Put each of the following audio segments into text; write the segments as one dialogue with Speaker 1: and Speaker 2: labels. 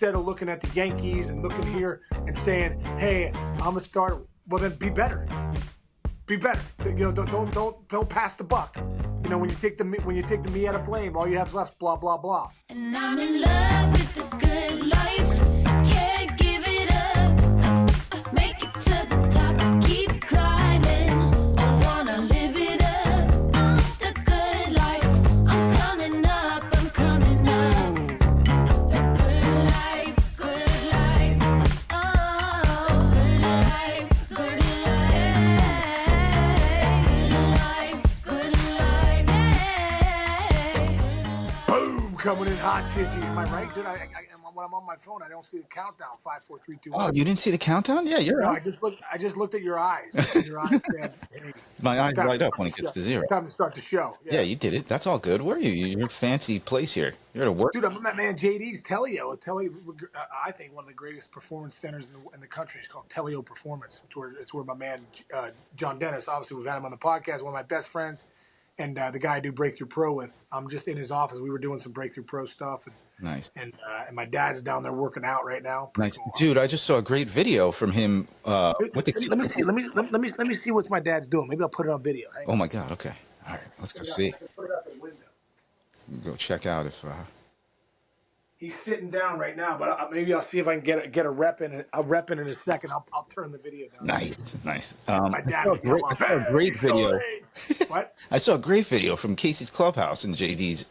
Speaker 1: instead of looking at the Yankees and looking here and saying, "Hey, I'm a starter." Well, then be better. Be better. Don't pass the buck. When you take the me out of blame, all you have left, blah blah blah.
Speaker 2: And I'm in love with the good life. Can't give it up. Make it to the top. Keep climbing. I wanna live it up. The good life. I'm coming up. I'm coming up. The good life. Good life. Oh, good life. Good life. Good life.
Speaker 1: Boom, coming in hot, Kiki. Am I right, dude? When I'm on my phone, I don't see the countdown. 5, 4, 3, 2, 1.
Speaker 3: Oh, you didn't see the countdown? Yeah, you're
Speaker 1: No,
Speaker 3: right.
Speaker 1: I just looked at your eyes, and your eyes said, "Hey,
Speaker 3: My eyes
Speaker 1: time to
Speaker 3: light up
Speaker 1: start
Speaker 3: when
Speaker 1: the
Speaker 3: it gets
Speaker 1: show.
Speaker 3: to zero.
Speaker 1: It's time to start the show."
Speaker 3: Yeah,
Speaker 1: Yeah.
Speaker 3: you did it. That's all good. Where are you? You're in a fancy place here. You're at a work.
Speaker 1: Dude, I'm in that man JD's Teleo. I think one of the greatest performance centers in the country is called Teleo Performance. It's where my man John Dennis. Obviously, we've had him on the podcast. One of my best friends, and the guy I do Breakthrough Pro with. I'm just in his office. We were doing some Breakthrough Pro stuff,
Speaker 3: Nice.
Speaker 1: and my dad's down there working out right now. Pretty
Speaker 3: Nice.
Speaker 1: cool.
Speaker 3: Dude, I just saw a great video from him with the
Speaker 1: Let me see. Let me see what my dad's doing. Maybe I'll put it on video. Hang
Speaker 3: Oh
Speaker 1: on.
Speaker 3: my God. Okay. All right. Let's go see.
Speaker 1: I can put it out the window.
Speaker 3: Go check out if.
Speaker 1: He's sitting down right now, but maybe I'll see if I can get a rep in. A rep in a second. I'll turn the video down.
Speaker 3: Nice.
Speaker 1: My dad will yell up,
Speaker 3: I saw a great
Speaker 1: "Hey,
Speaker 3: video.
Speaker 1: Shorty!" What?
Speaker 3: I saw a great video from Casey's Clubhouse and JD's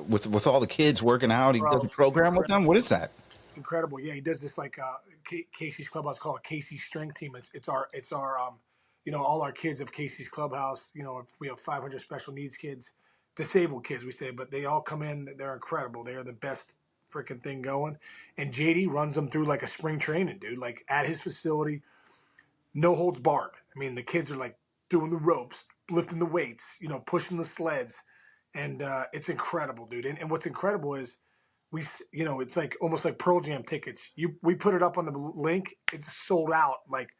Speaker 3: with all the kids working out. He
Speaker 1: Bro,
Speaker 3: does a program with them. What is that?
Speaker 1: It's incredible. Yeah, he does this like Casey's Clubhouse called Casey's Strength Team. It's our all our kids of Casey's Clubhouse. If we have 500 special needs kids, disabled kids we say, but they all come in. They're incredible. They are the best freaking thing going. And JD runs them through like a spring training, dude. Like at his facility, no holds barred. I mean, the kids are like doing the ropes, lifting the weights, pushing the sleds, and it's incredible, dude. And what's incredible is it's like almost like Pearl Jam tickets. We put it up on the link. It's sold out. Like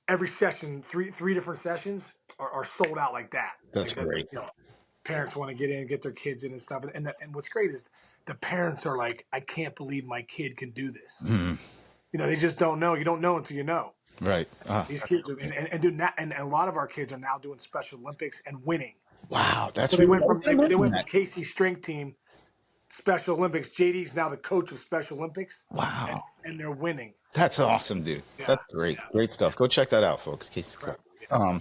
Speaker 1: every session, three different sessions are sold out like that.
Speaker 3: That's
Speaker 1: like
Speaker 3: great.
Speaker 1: Parents want to get in, get their kids in and stuff. And what's great is the parents are like, I can't believe my kid can do this.
Speaker 3: Mm.
Speaker 1: They just don't know. You don't know until you know.
Speaker 3: Right.
Speaker 1: These kids and a lot of our kids are now doing Special Olympics and winning.
Speaker 3: Wow, that's
Speaker 1: So they went from
Speaker 3: that.
Speaker 1: Casey's strength team, Special Olympics. JD's now the coach of Special Olympics.
Speaker 3: Wow.
Speaker 1: And they're winning.
Speaker 3: That's awesome, dude.
Speaker 1: Yeah,
Speaker 3: That's great.
Speaker 1: yeah.
Speaker 3: Great stuff. Go check that out, folks. Casey's Club.
Speaker 1: Yeah.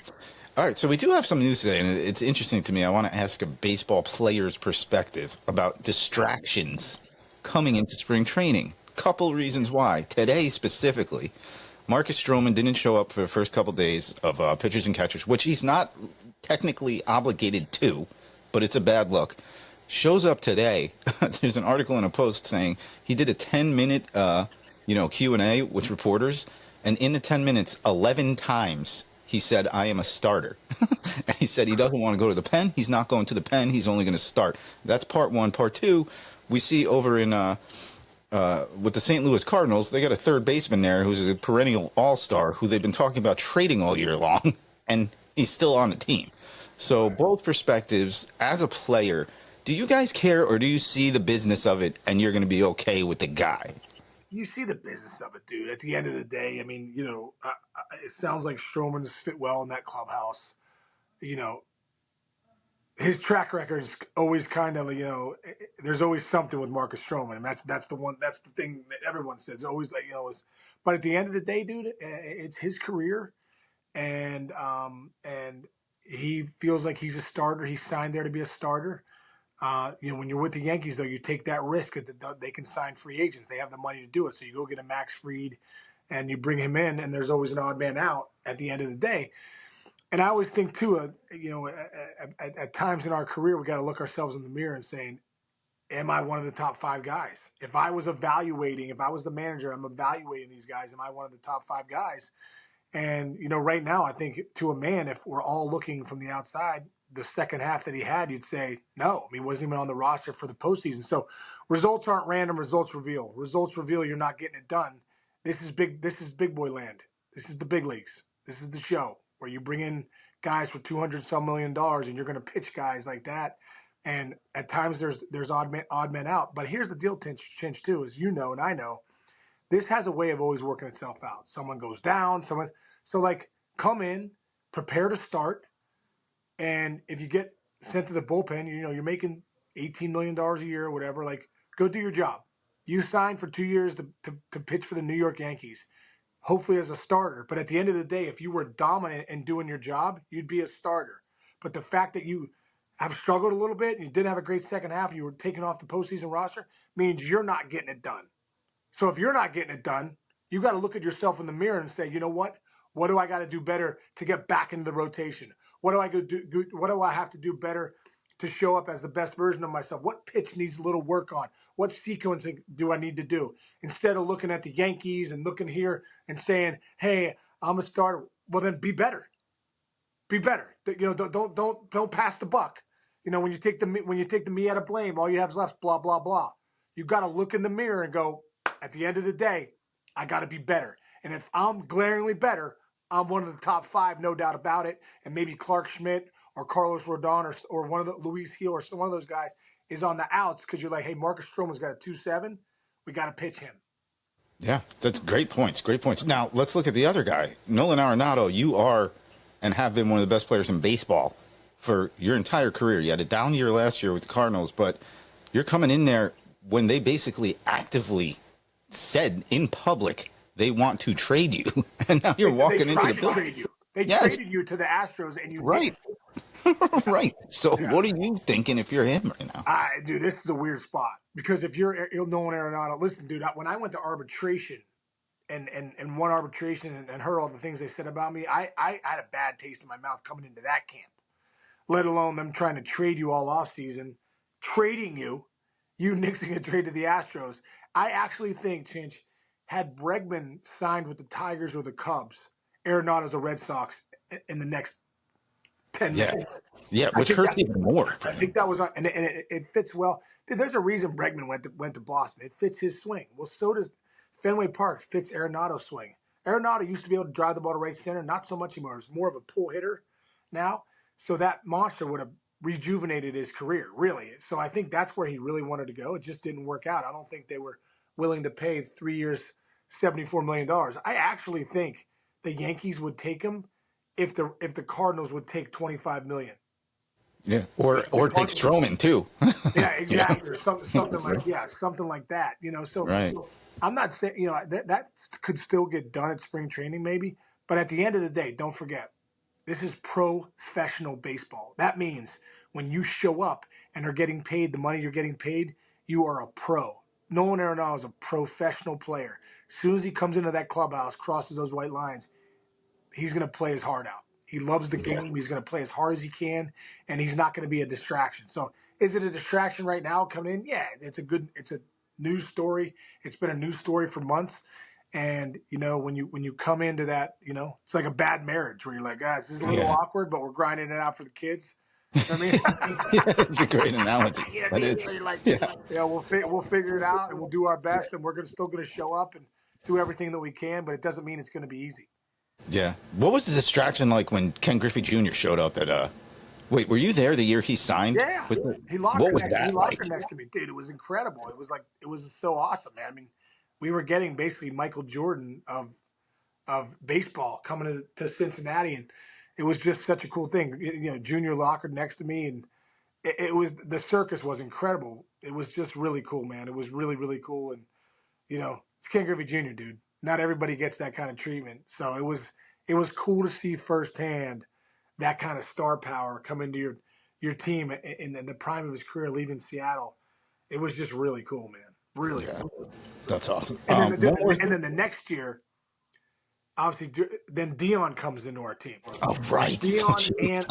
Speaker 3: All right, so we do have some news today, and it's interesting to me. I want to ask a baseball player's perspective about distractions coming into spring training. Couple reasons why. Today, specifically, Marcus Stroman didn't show up for the first couple days of pitchers and catchers, which he's not technically obligated to, but it's a bad look. Shows up today. There's an article in a post saying he did a 10-minute, Q&A with reporters, and in the 10 minutes, 11 times he said, "I am a starter." And he said he doesn't want to go to the pen. He's not going to the pen. He's only going to start. That's part one. Part two, we see over in with the St. Louis Cardinals, they got a third baseman there who's a perennial all-star who they've been talking about trading all year long, and he's still on the team. So both perspectives, as a player, do you guys care, or do you see the business of it and you're going to be okay with the guy?
Speaker 1: You see the business of it, dude. At the end of the day, I mean, it sounds like Stroman's fit well in that clubhouse. His track record is always kind of, there's always something with Marcus Stroman, and that's the thing that everyone says. It's always like, but at the end of the day, dude, it's his career, and he feels like he's a starter. He's signed there to be a starter. When you're with the Yankees, though, you take that risk that they can sign free agents. They have the money to do it. So you go get a Max Fried and you bring him in, and there's always an odd man out at the end of the day. And I always think, too, at times in our career, we got to look ourselves in the mirror and saying, am I one of the top 5 guys? If I was the manager, I'm evaluating these guys. Am I one of the top 5 guys? And, right now, I think to a man, if we're all looking from the outside, the second half that he had, you'd say, no, he wasn't even on the roster for the postseason. So results aren't random. Results reveal. Results reveal you're not getting it done. This is big boy land. This is the big leagues. This is the show where you bring in guys for $200 some million and you're going to pitch guys like that And at times there's odd men out. But here's the deal, Chinch, too, is and I know, this has a way of always working itself out. Someone goes down, so like come in, prepare to start, and if you get sent to the bullpen, you're making $18 million a year or whatever, like go do your job. You signed for 2 years to pitch for the New York Yankees, hopefully as a starter. But at the end of the day, if you were dominant and doing your job, you'd be a starter. But the fact that you have struggled a little bit and you didn't have a great second half, you were taken off the postseason roster, means you're not getting it done. So if you're not getting it done, you got to look at yourself in the mirror and say, you know what? What do I got to do better to get back into the rotation? What do I do? What do I have to do better to show up as the best version of myself? What pitch needs a little work on? What sequencing do I need to do? Instead of looking at the Yankees and looking here and saying, "Hey, I'm a starter." Well, then be better. Be better. Don't pass the buck. When you take the me out of blame, all you have is left blah blah blah. You got to look in the mirror and go, at the end of the day, I got to be better. And if I'm glaringly better, I'm one of the top 5, no doubt about it. And maybe Clark Schmidt or Carlos Rodon or one of the Luis Gil or one of those guys is on the outs because you're like, hey, Marcus Stroman's got a 2.7. We got to pitch him.
Speaker 3: Yeah, that's great points. Great points. Now let's look at the other guy, Nolan Arenado. You are and have been one of the best players in baseball for your entire career. You had a down year last year with the Cardinals, but you're coming in there when they basically actively said in public they want to trade you, and now you're walking into the building.
Speaker 1: They traded you to the Astros, and you
Speaker 3: right, right. So what are you thinking if you're him right now?
Speaker 1: Dude, this is a weird spot because if you're Nolan Arenado, listen, dude, when I went to arbitration and won arbitration and heard all the things they said about me, I had a bad taste in my mouth coming into that camp, let alone them trying to trade you all offseason, trading you nixing a trade to the Astros. I actually think, Chinch, had Bregman signed with the Tigers or the Cubs, Arenado's the Red Sox in the next 10 minutes.
Speaker 3: Yeah, which hurts even more.
Speaker 1: I think that was on, and it fits well. There's a reason Bregman went to Boston. It fits his swing. Well, so does Fenway Park fits Arenado's swing. Arenado used to be able to drive the ball to right center, not so much anymore. He's more of a pull hitter now. So that monster would have rejuvenated his career, really. So I think that's where he really wanted to go. It just didn't work out. I don't think they were willing to pay 3 years, $74 million. I actually think the Yankees would take him if the Cardinals would take $25 million.
Speaker 3: Yeah, or take Stroman too.
Speaker 1: Yeah, exactly. Or something like that. So,
Speaker 3: right.
Speaker 1: So I'm not saying that could still get done at spring training, maybe. But at the end of the day, don't forget, this is professional baseball. That means when you show up and are getting paid the money you're getting paid, you are a pro. Nolan Arenado is a professional player. As soon as he comes into that clubhouse, crosses those white lines, he's going to play his heart out. He loves the game. He's going to play as hard as he can, and he's not going to be a distraction. So is it a distraction right now coming in? Yeah, it's a news story. It's been a news story for months. And, when you come into that, it's like a bad marriage where you're like, guys, this is a little awkward, but we're grinding it out for the kids. You know what I mean?
Speaker 3: It's a great analogy.
Speaker 1: We'll figure it out and we'll do our best, and we're still going to show up and do everything that we can, but it doesn't mean it's going to be easy.
Speaker 3: Yeah. What was the distraction like when Ken Griffey Jr. showed up at wait, were you there the year he signed?
Speaker 1: Yeah. He locked her next to me. Dude, it was incredible. It was so awesome, man. I mean, we were getting basically Michael Jordan of baseball coming to Cincinnati, and it was just such a cool thing. Junior locker next to me, and it was, the circus was incredible. It was just really cool, man. It was really, really cool. And, it's Ken Griffey Jr., dude. Not everybody gets that kind of treatment. So it was cool to see firsthand that kind of star power come into your team in the prime of his career, leaving Seattle. It was just really cool, man. Really cool.
Speaker 3: That's awesome.
Speaker 1: And then the next year, obviously, then Dion comes into our team.
Speaker 3: Oh, right.
Speaker 1: Dion, and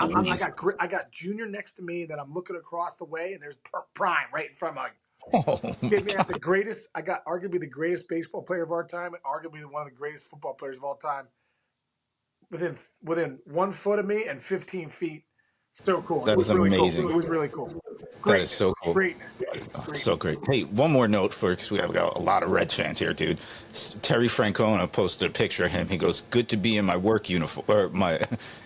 Speaker 1: I got Junior next to me. Then I'm looking across the way, and there's Prime right in front of me. The greatest. I got arguably the greatest baseball player of our time, and arguably one of the greatest football players of all time. Within 1 foot of me and 15 feet So cool. It
Speaker 3: That
Speaker 1: was
Speaker 3: is
Speaker 1: really cool.
Speaker 3: amazing.
Speaker 1: It was really cool.
Speaker 3: That is so
Speaker 1: Greatness.
Speaker 3: cool.
Speaker 1: Greatness, dude.
Speaker 3: Oh, it's
Speaker 1: Great.
Speaker 3: so great. Hey, one more note for because we have got a lot of Reds fans here, dude. Terry Francona posted a picture of him. He goes, "Good to be in my work uniform or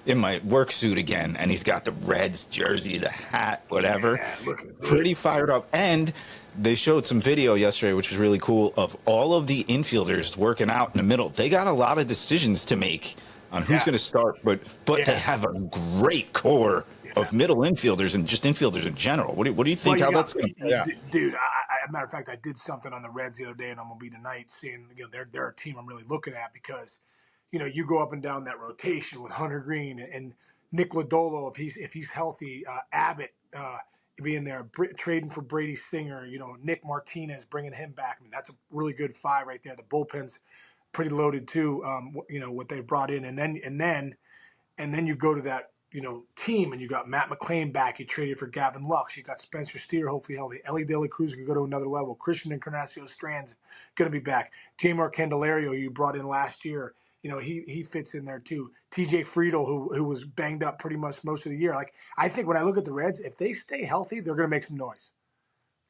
Speaker 3: in my work suit again." And he's got the Reds jersey, the hat, whatever.
Speaker 1: Yeah, looking good.
Speaker 3: Pretty fired up. And they showed some video yesterday, which was really cool, of all of the infielders working out in the middle. They got a lot of decisions to make on who's
Speaker 1: Yeah.
Speaker 3: going to start, but
Speaker 1: Yeah.
Speaker 3: they have a great core of middle infielders and just infielders in general. What do you think how that's going to play out?
Speaker 1: Dude, as a matter of fact, I did something on the Reds the other day, and I'm gonna be tonight seeing, they're a team I'm really looking at because, you go up and down that rotation with Hunter Green and Nick Lodolo if he's healthy, Abbott being there, trading for Brady Singer, Nick Martinez bringing him back. I mean, that's a really good five right there. The bullpen's pretty loaded too. What they brought in, and then you go to that, team, and you got Matt McClain back. You traded for Gavin Lux. You got Spencer Steer, hopefully healthy. Ellie De La Cruz can go to another level. Christian Encarnacion Strand's going to be back. Jamar Candelario, you brought in last year. He fits in there too. TJ Friedel, who was banged up pretty much most of the year. Like, I think when I look at the Reds, if they stay healthy, they're going to make some noise.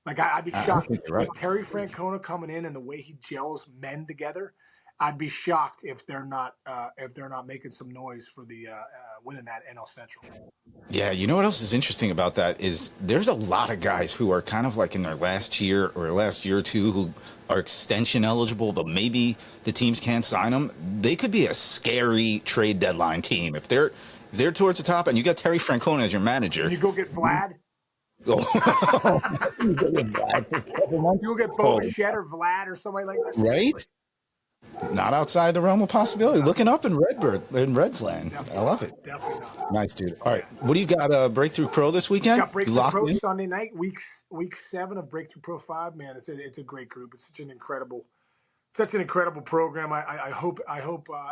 Speaker 1: Like, I'd be
Speaker 3: I
Speaker 1: shocked
Speaker 3: think you're right.
Speaker 1: with Terry Francona coming in and the way he gels men together. I'd be shocked if they're not making some noise for the winning that NL Central.
Speaker 3: Yeah, you know what else is interesting about that is there's a lot of guys who are kind of like in their last year or last year or two who are extension eligible, but maybe the teams can't sign them. They could be a scary trade deadline team if they're towards the top, and you got Terry Francona as your manager.
Speaker 1: And you go get Vlad.
Speaker 3: Oh.
Speaker 1: You go get Bo Bichette or Vlad or somebody like that.
Speaker 3: Right? Not outside the realm of possibility. Looking up in Reds land. I love it.
Speaker 1: Definitely not.
Speaker 3: Nice, dude. All right, what do you got? Breakthrough Pro this weekend?
Speaker 1: Got Breakthrough
Speaker 3: Locked
Speaker 1: Pro
Speaker 3: in?
Speaker 1: Sunday night, week 7 of Breakthrough Pro 5. Man, it's a great group. It's such an incredible program. I hope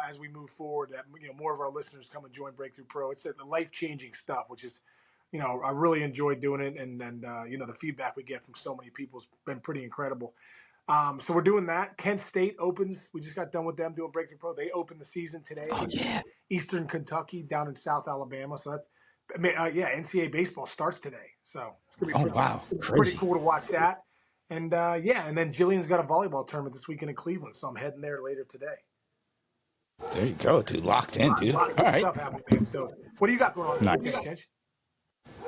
Speaker 1: as we move forward that more of our listeners come and join Breakthrough Pro. It's life-changing stuff, which is, I really enjoy doing it, and the feedback we get from so many people has been pretty incredible. So we're doing that. Kent State opens. We just got done with them doing Breakthrough Pro. They open the season today.
Speaker 3: Oh, yeah.
Speaker 1: Eastern Kentucky down in South Alabama. So that's NCAA baseball starts today. So it's gonna be pretty
Speaker 3: Crazy.
Speaker 1: cool to watch that. And and then Jillian's got a volleyball tournament this weekend in Cleveland, so I'm heading there later today.
Speaker 3: There you go, dude. Locked in, dude.
Speaker 1: A lot of good stuff happening, man. So what do you got going on this weekend,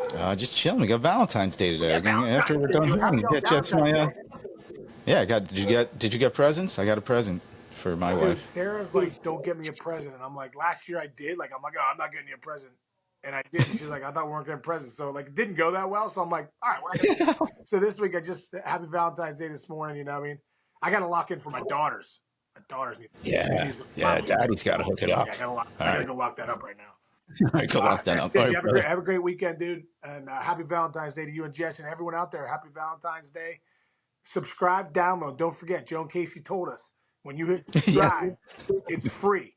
Speaker 1: Chinch?
Speaker 3: Just chilling. We got Valentine's Day today.
Speaker 1: Yeah,
Speaker 3: After we're done here, I'm gonna get Jess my.
Speaker 1: Valentine's
Speaker 3: Yeah, did you get presents? I got a present for my wife.
Speaker 1: Sarah's like, don't get me a present. And I'm like, last year I did. Like, I'm like, oh, I'm not getting you a present. And I did. And she's like, I thought we weren't getting presents. So, like, it didn't go that well. So I'm like, all right. So this week, happy Valentine's Day this morning. You know what I mean? I got to lock in for my daughters. My daughters need
Speaker 3: Daddy's got to hook it up.
Speaker 1: Yeah, I got to go lock that up right now.
Speaker 3: I go lock that up.
Speaker 1: Jess, have a great weekend, dude. And happy Valentine's Day to you and Jess and everyone out there. Happy Valentine's Day. Subscribe, download. Don't forget, Joan Casey told us when you hit subscribe, it's free.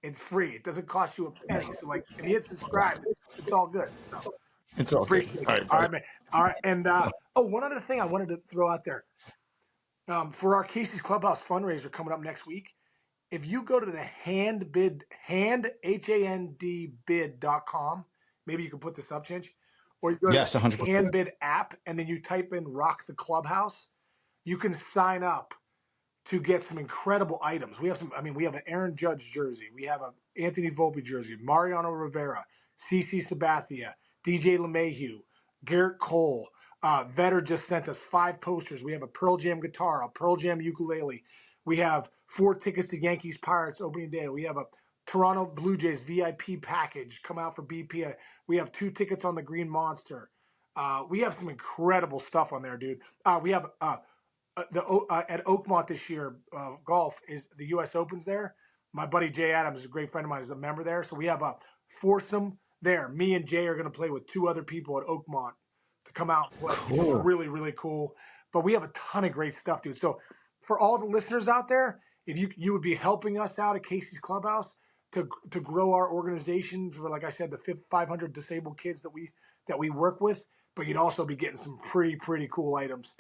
Speaker 1: It's free. It doesn't cost you a penny. So, like, if you hit subscribe, it's all good. So,
Speaker 3: it's all good.
Speaker 1: All right, man. All right. And one other thing I wanted to throw out there. For our Casey's Clubhouse fundraiser coming up next week, if you go to the hand bid.com, maybe you can put this up, Chinch, or you go to the
Speaker 3: 100%.
Speaker 1: Handbid app, and then you type in Rock the Clubhouse, you can sign up to get some incredible items. We have an Aaron Judge jersey. We have an Anthony Volpe jersey, Mariano Rivera, CC Sabathia, DJ LeMahieu, Garrett Cole. Vetter just sent us 5 posters. We have a Pearl Jam guitar, a Pearl Jam ukulele. We have 4 tickets to Yankees Pirates opening day. We have a Toronto Blue Jays VIP package come out for BP. We have 2 tickets on the Green Monster. We have some incredible stuff on there, dude. We have at Oakmont this year, golf is the U.S. Opens there. My buddy Jay Adams is a great friend of mine. Is a member there, so we have a foursome there. Me and Jay are going to play with 2 other people at Oakmont to come out and play. Cool. It's really, really cool. But we have a ton of great stuff, dude. So for all the listeners out there, if you would be helping us out at Casey's Clubhouse to grow our organization for, like I said, the 500 disabled kids that we work with, but you'd also be getting some pretty cool items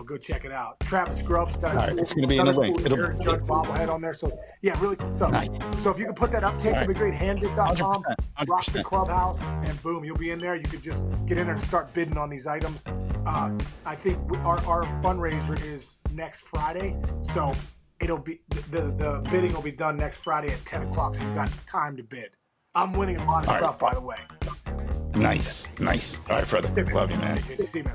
Speaker 1: Go check it out. Travis Grubb's got
Speaker 3: All right, it's going to be in the link. It'll
Speaker 1: Aaron Judge bobblehead on there. So yeah, really cool stuff.
Speaker 3: Nice.
Speaker 1: So if you can put that up, take
Speaker 3: All
Speaker 1: to be great, handbid.com,
Speaker 3: 100%.
Speaker 1: rock the Clubhouse, and boom, you'll be in there. You could just get in there and start bidding on these items. I think our fundraiser is next Friday, so it'll be the bidding will be done next Friday at 10 o'clock. So you've got time to bid. I'm winning a lot of stuff, by the way.
Speaker 3: Nice. All right, brother. Love you, man.
Speaker 1: Good to see you, man.